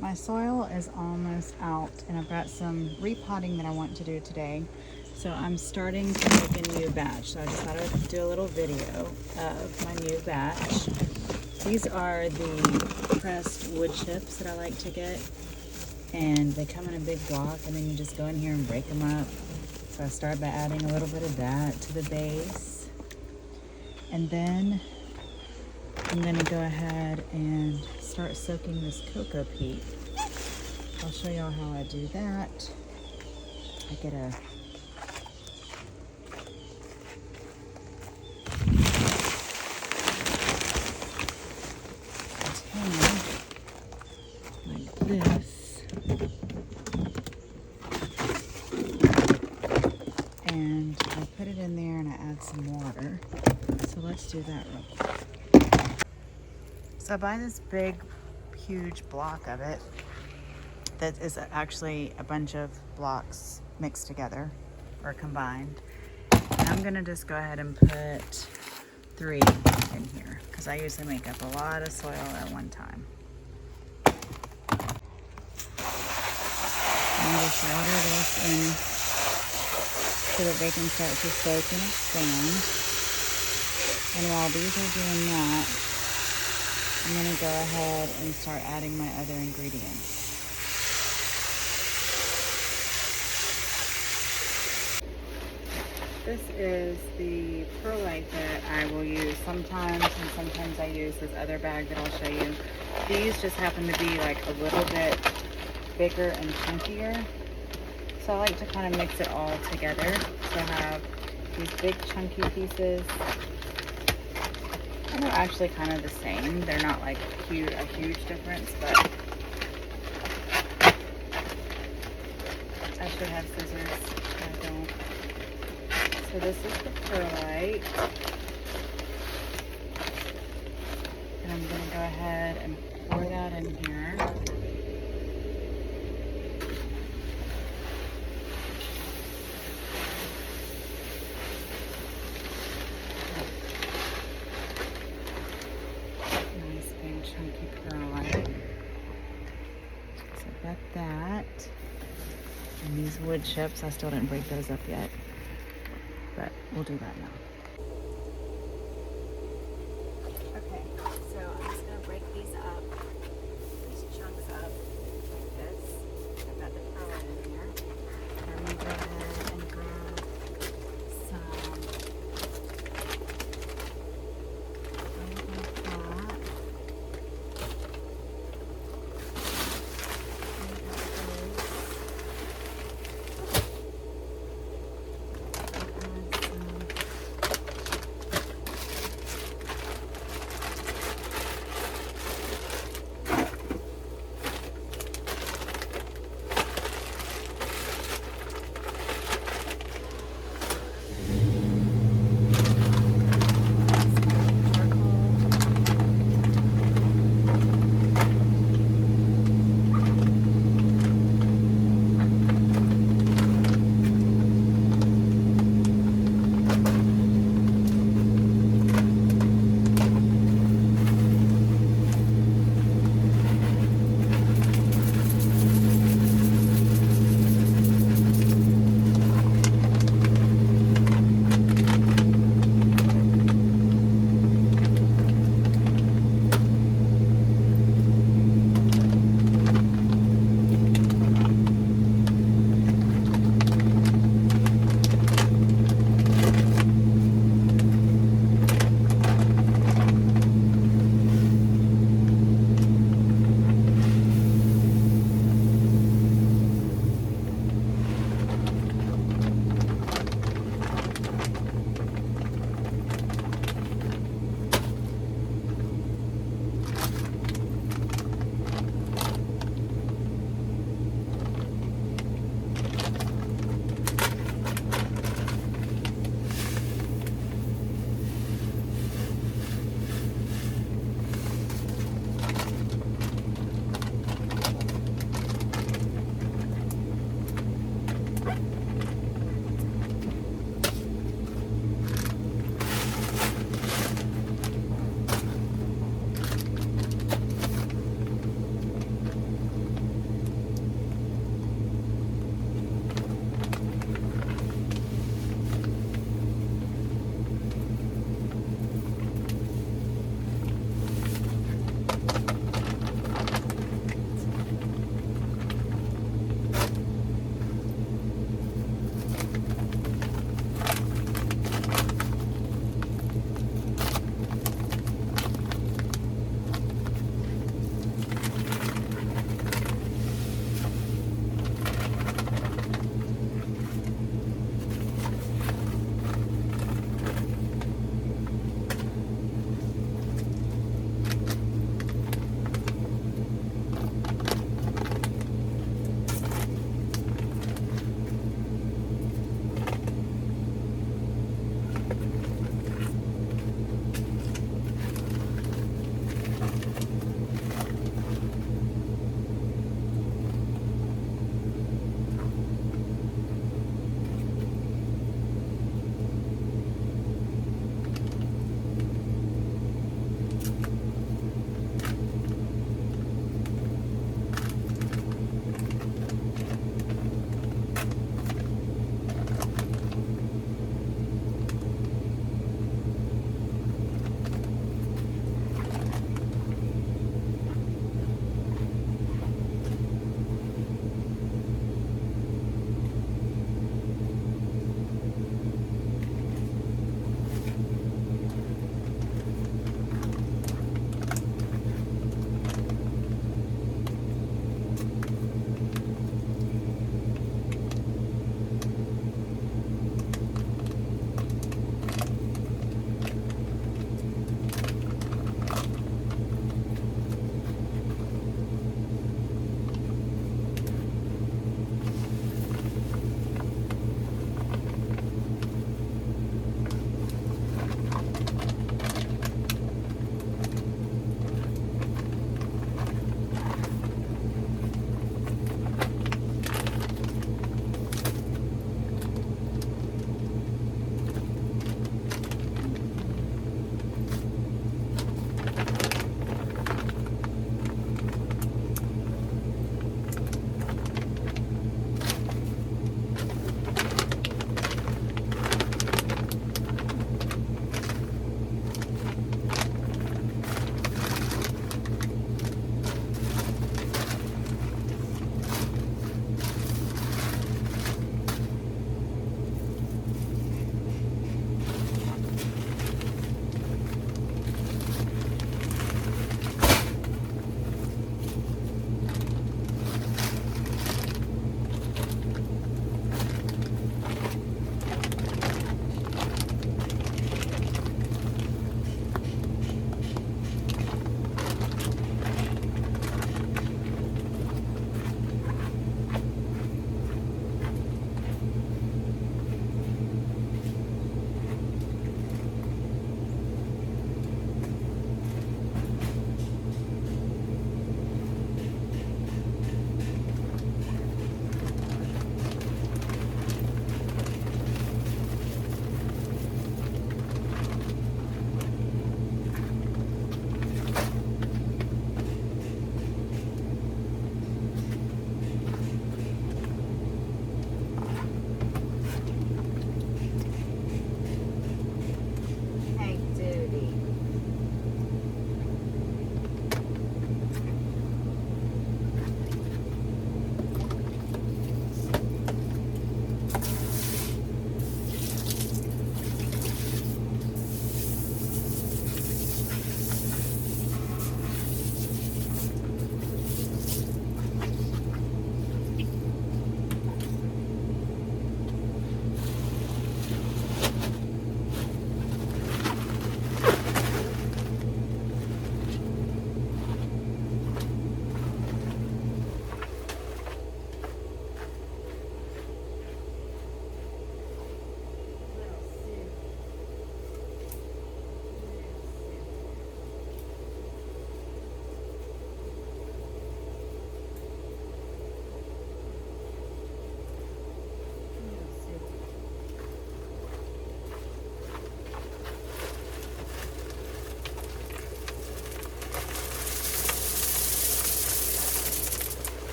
My soil is almost out, and I've got some repotting that I want to do today. So I'm starting to make a new batch. So I just thought I would do a little video of my new batch. These are the pressed wood chips that I like to get, and they come in a big block, and then you just go in here and break them up. So I start by adding a little bit of that to the base, and then I'm gonna go ahead and start soaking this cocoa peat. I'll show y'all how I do that. I get a container like this, and I put it in there and I add some water. So let's do that real quick. So I buy this big, huge block of it that is actually a bunch of blocks mixed together or combined. And I'm gonna just go ahead and put 3 in here because I usually make up a lot of soil at one time. And just water this in so that they can start to soak and expand. And while these are doing that, I'm going to go ahead and start adding my other ingredients. This is the perlite that I will use sometimes, and sometimes I use this other bag that I'll show you. These just happen to be like a little bit bigger and chunkier. So I like to kind of mix it all together. So I have these big chunky pieces. And they're actually kind of the same. They're not like a huge difference, but I should have scissors. I don't. So this is the perlite. And I'm going to go ahead and pour that in here. Chunky perlite. So I've got that. And these wood chips, I still didn't break those up yet, but we'll do that now. Okay, so I'm just gonna break these up, these chunks up like this. I've got the perlite in here. I'm gonna go ahead and grab some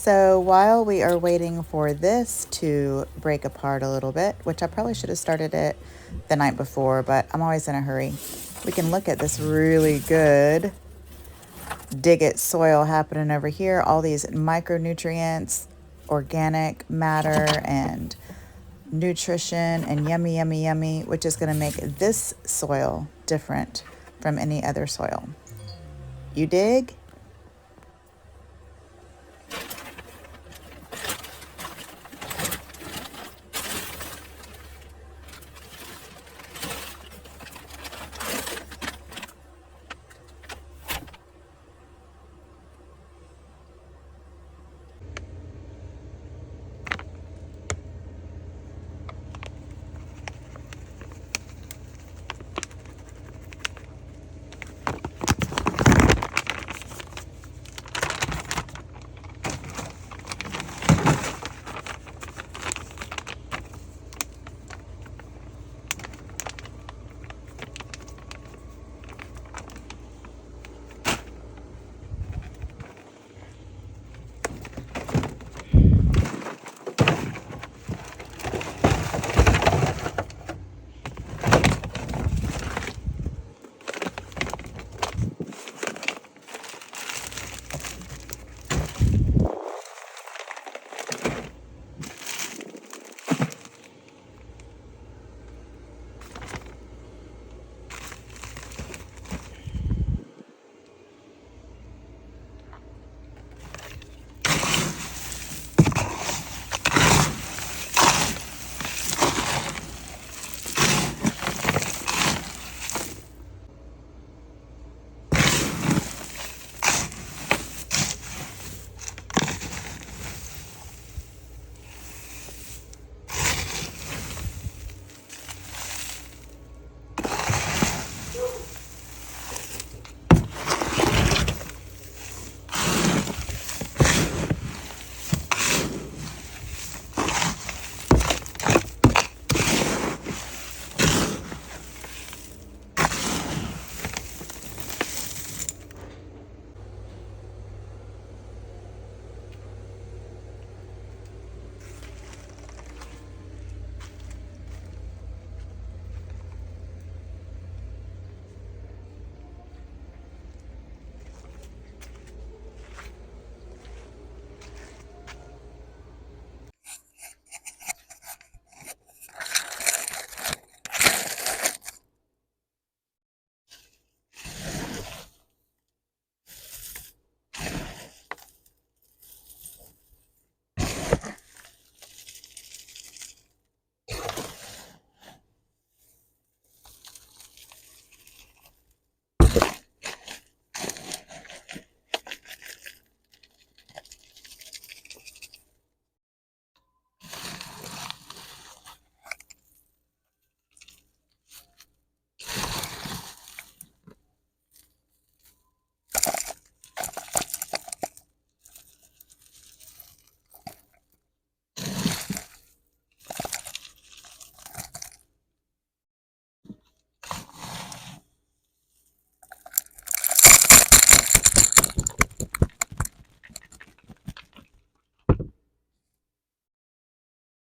So while we are waiting for this to break apart a little bit, which I probably should have started it the night before, but I'm always in a hurry, we can look at this really good dig it soil happening over here. All these micronutrients, organic matter, and nutrition, and yummy, yummy, yummy, which is going to make this soil different from any other soil. You dig?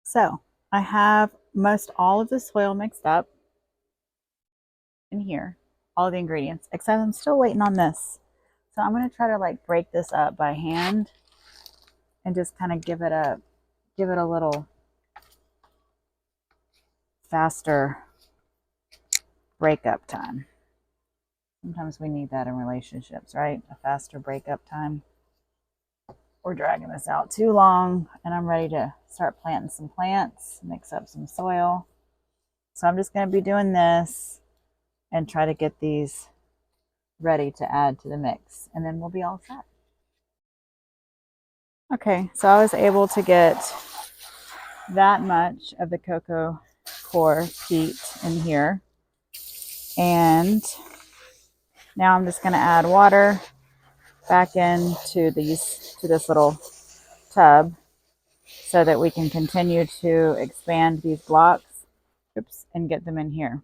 So I have most all of the soil mixed up in here, all the ingredients, except I'm still waiting on this. So I'm going to try to like break this up by hand and just kind of give it a little faster breakup time. Sometimes we need that in relationships, right? A faster breakup time. We're dragging this out too long, and I'm ready to start planting some plants, mix up some soil. So I'm just going to be doing this and try to get these ready to add to the mix, and then we'll be all set. Okay, so I was able to get that much of the cocoa coir peat in here, and now I'm just going to add water back into this little tub so that we can continue to expand these blocks, and get them in here.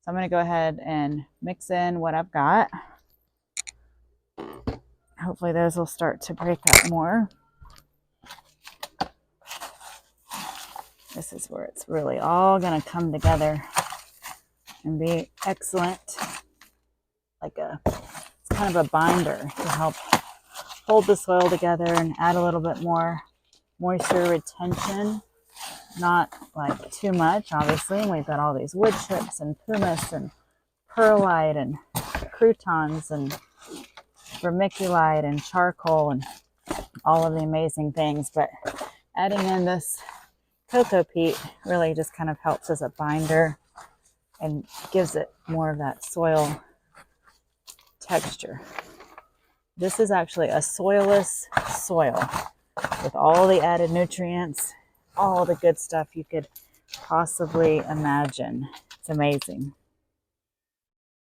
So I'm going to go ahead and mix in what I've got. Hopefully those will start to break up more. This is where it's really all going to come together and be excellent. It's kind of a binder to help hold the soil together and add a little bit more moisture retention. Not like too much, obviously. And we've got all these wood chips and pumice and perlite and croutons and vermiculite and charcoal and all of the amazing things. But adding in this cocoa peat really just kind of helps as a binder and gives it more of that soil texture. This is actually a soilless soil with all the added nutrients, all the good stuff you could possibly imagine. It's amazing.